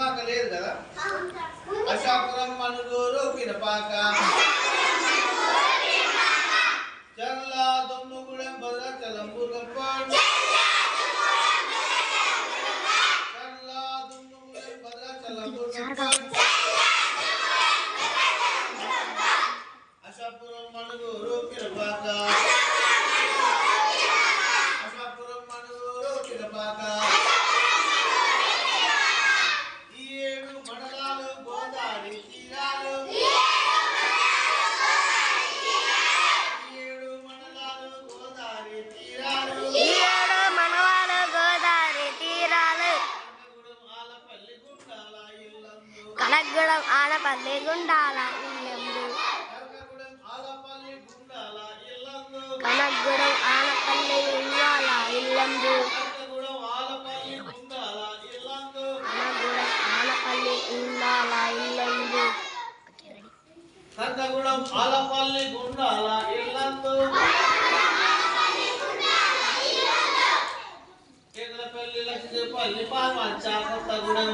పినపాక లేదు కదా. అశాపురం మనుగూరు పినపాక చర్ల దొమ్ముగూడెం భద్రాచలం బుర్గంపాడు చర్ల దొమ్ముగూడెం భద్రాచలం బుర్గంపాడు అశాపురం మనుగూరు పినపాక అశాపురం మనుగూరు పినపాక ఈ 7 మండలాలు గోదావరి తీరాలు ఈ 7 మండలాలు గోదావరి తీరాలు ఈ 7 మండలాలు గోదావరి తీరాలు కనగగూడెం ఆలపల్లి గుండాల ఇల్లందు కనగగూడెం ఆలపల్లి గుండాల ఇల్లందు కనగగూడెం ఆలపల్లి గుండాల ఇల్లందు కనగగూడెం ఆలపల్లి గుండాల ఇల్లందు కేంద్రపల్లి లక్ష్మీపల్లి పాల్వంచ కొత్తగూడెం